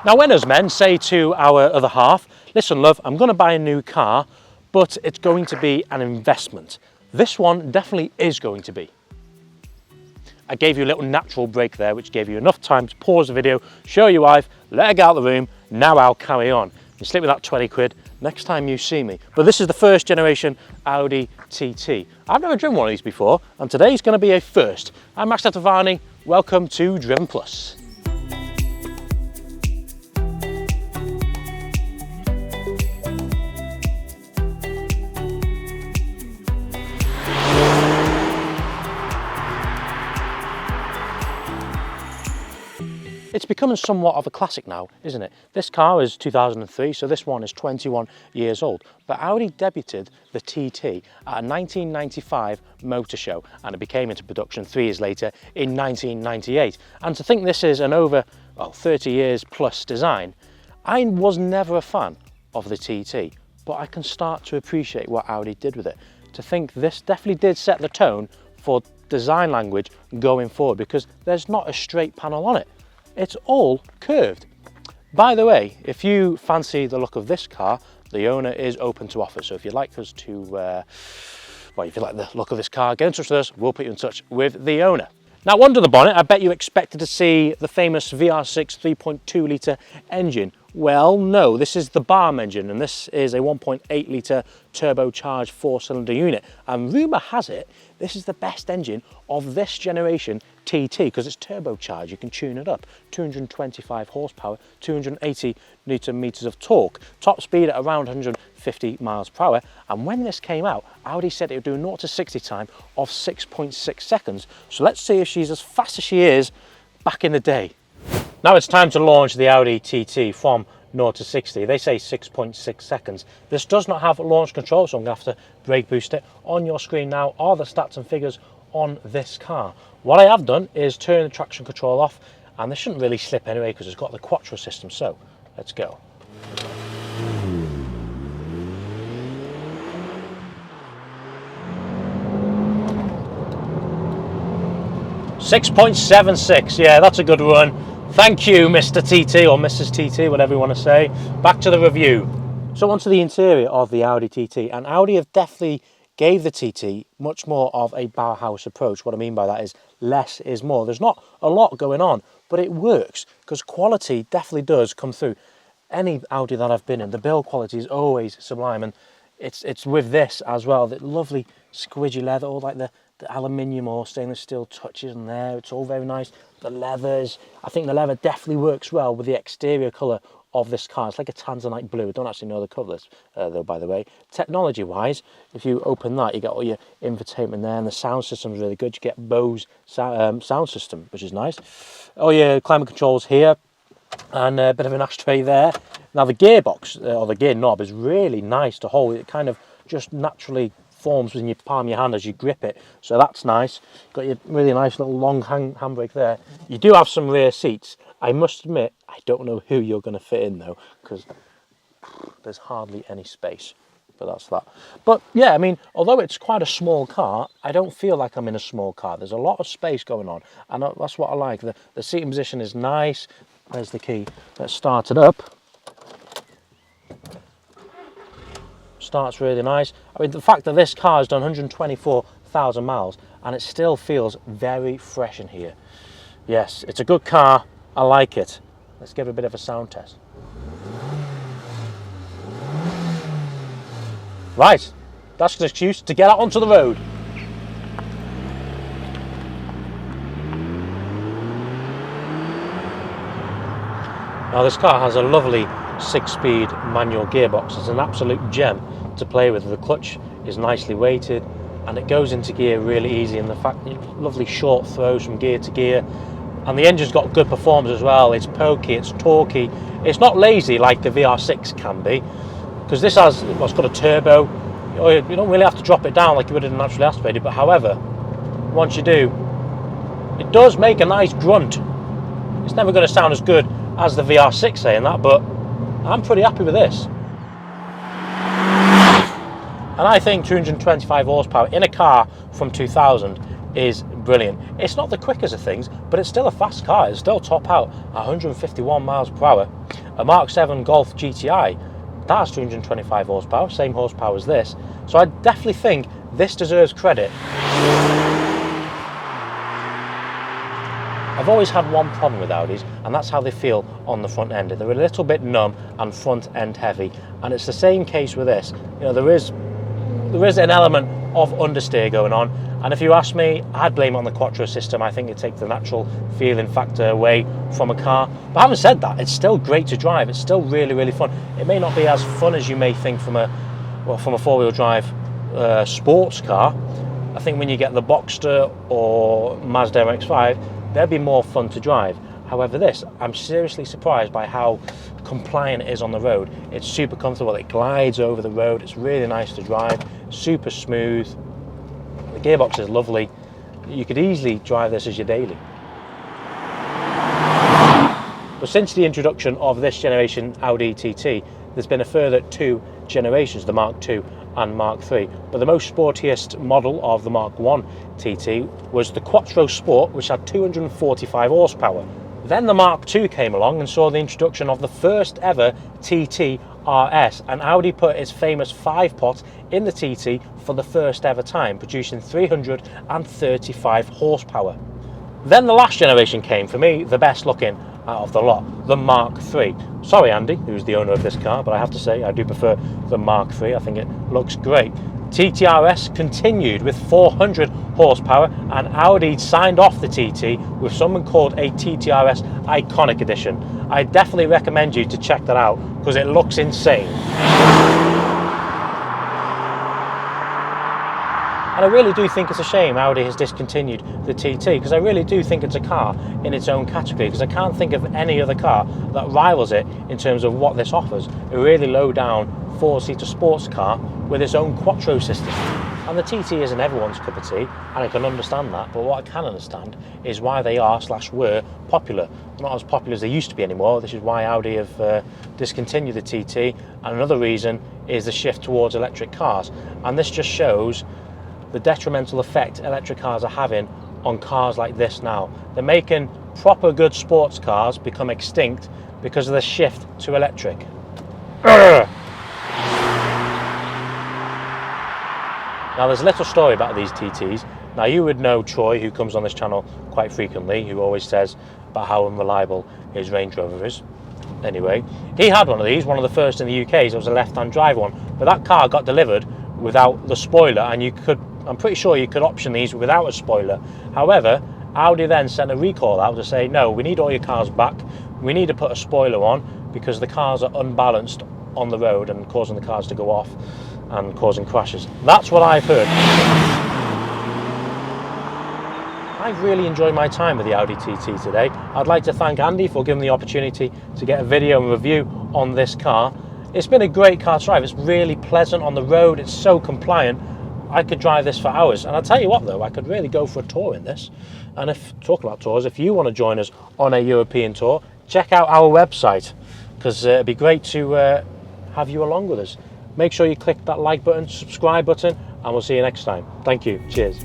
Now, when us men say to our other half, listen love, I'm going to buy a new car, but it's going to be an investment. This one definitely is going to be. I gave you a little natural break there, which gave you enough time to pause the video, show your wife, let her get out of the room. Now I'll carry on. You sleep with that 20 quid next time you see me. But this is the first generation Audi TT. I've never driven one of these before, and today's going to be a first. I'm Max Tavani. Welcome to Driven Plus. It's becoming somewhat of a classic now, isn't it? This car is 2003, so this one is 21 years old. But Audi debuted the TT at a 1995 motor show, and it became into production 3 years later in 1998. And to think this is an over 30 years plus design, I was never a fan of the TT, but I can start to appreciate what Audi did with it. To think this definitely did set the tone for design language going forward, because there's not a straight panel on it. It's all curved. By the way, if you fancy the look of this car, the owner is open to offers. So if you'd like us to, if you like the look of this car, get in touch with us. We'll put you in touch with the owner. Now, under the bonnet, I bet you expected to see the famous VR6 3.2 litre engine. Well, no, this is the BARM engine, and this is a 1.8 litre turbocharged 4-cylinder unit. And rumour has it, this is the best engine of this generation TT, because it's turbocharged. You can tune it up. 225 horsepower, 280 newton meters of torque, top speed at around 150 miles per hour. And when this came out, Audi said it would do a 0 to 60 time of 6.6 seconds. So let's see if she's as fast as she is back in the day. Now it's time to launch the Audi TT from 0 to 60. They say 6.6 seconds. This does not have launch control, so I'm going to have to brake boost it. On your screen now are the stats and figures on this car. What I have done is turn the traction control off, and this shouldn't really slip anyway because it's got the quattro system. So let's go. .76, yeah, that's a good run. Thank you, Mr. TT or Mrs. TT, whatever you want to say. Back to the review. So onto the interior of the Audi TT, and Audi have definitely gave the TT much more of a powerhouse approach. What I mean by that is less is more. There's not a lot going on, but it works because quality definitely does come through. Any Audi that I've been in, the build quality is always sublime, and it's with this as well. The lovely squidgy leather, all like the aluminium or stainless steel touches in there. It's all very nice. The leathers, I think the leather definitely works well with the exterior colour of this car. It's like a tanzanite blue. I don't actually know the colours though, by the way. Technology wise, if you open that, you get all your infotainment there, and the sound system is really good. You get Bose sound system, which is nice. Oh yeah, climate controls here, and a bit of an ashtray there. Now the gearbox or the gear knob is really nice to hold. It kind of just naturally forms within your palm of your hand as you grip it, so that's nice. Got your really nice little long handbrake there. You do have some rear seats. I must admit, I don't know who you're going to fit in though, because there's hardly any space, but that's that. But yeah, I mean, although it's quite a small car, I don't feel like I'm in a small car. There's a lot of space going on, and that's what I like. The seating position is nice. Where's the key? Let's start it up. Starts really nice. I mean, the fact that this car has done 124,000 miles and it still feels very fresh in here. Yes, it's a good car. I like it. Let's give it a bit of a sound test. Right, that's an excuse to get out onto the road. Now this car has a lovely 6-speed manual gearbox. It's an absolute gem to play with. The clutch is nicely weighted and it goes into gear really easy, and the fact lovely short throws from gear to gear, and the engine's got good performance as well. It's pokey, it's torquey, it's not lazy like the VR6 can be, because this has what's got a turbo. You don't really have to drop it down like you would in a naturally aspirated, but however, once you do, it does make a nice grunt. It's never going to sound as good as the VR6 saying that, but I'm pretty happy with this. And I think 225 horsepower in a car from 2000 is brilliant. It's not the quickest of things, but it's still a fast car. It's still top out at 151 miles per hour. A Mark 7 Golf GTI, that has 225 horsepower, same horsepower as this. So I definitely think this deserves credit. I've always had one problem with Audis, and that's how they feel on the front end. They're a little bit numb and front end heavy, and it's the same case with this. You know, there is an element of understeer going on, and if you ask me, I'd blame it on the Quattro system. I think it takes the natural feeling factor away from a car. But having said that, it's still great to drive. It's still really, really fun. It may not be as fun as you may think from a four-wheel drive sports car. I think when you get the Boxster or Mazda MX-5, they'll be more fun to drive. However, this, I'm seriously surprised by how compliant it is on the road. It's super comfortable, it glides over the road, it's really nice to drive, super smooth. The gearbox is lovely. You could easily drive this as your daily. But since the introduction of this generation Audi TT, there's been a further 2 generations, the Mark II and Mark III. But the most sportiest model of the Mark I TT was the Quattro Sport, which had 245 horsepower. Then the Mark II came along and saw the introduction of the first ever TT RS, and Audi put its famous 5-pot in the TT for the first ever time, producing 335 horsepower. Then the last generation came, for me, the best looking out of the lot, the Mark III. Sorry Andy, who's the owner of this car, but I have to say I do prefer the Mark III. I think it looks great. TTRS continued with 400 horsepower, and Audi signed off the TT with something called a TTRS Iconic Edition. I definitely recommend you to check that out because it looks insane. And I really do think it's a shame Audi has discontinued the TT, because I really do think it's a car in its own category, because I can't think of any other car that rivals it in terms of what this offers. A really low down 4-seater sports car with its own Quattro system. And the TT isn't everyone's cup of tea, and I can understand that, but what I can understand is why they are/were popular. They're not as popular as they used to be anymore. This is why Audi have discontinued the TT, and another reason is the shift towards electric cars. And this just shows the detrimental effect electric cars are having on cars like this now. They're making proper good sports cars become extinct because of the shift to electric. Now there's a little story about these TTs. Now you would know Troy, who comes on this channel quite frequently, who always says about how unreliable his Range Rover is. Anyway, he had one of these, one of the first in the UK, so it was a left-hand drive one, but that car got delivered without the spoiler, and I'm pretty sure you could option these without a spoiler. However, Audi then sent a recall out to say, no, we need all your cars back, we need to put a spoiler on because the cars are unbalanced on the road and causing the cars to go off and causing crashes. That's what I've heard. I've really enjoyed my time with the Audi TT today. I'd like to thank Andy for giving me the opportunity to get a video and review on this car. It's been a great car to drive. It's really pleasant on the road. It's so compliant. I could drive this for hours. And I'll tell you what though, I could really go for a tour in this. And if talking about tours, if you want to join us on a European tour, check out our website, because it'd be great to have you along with us. Make sure you click that like button, subscribe button, and we'll see you next time. Thank you. Cheers.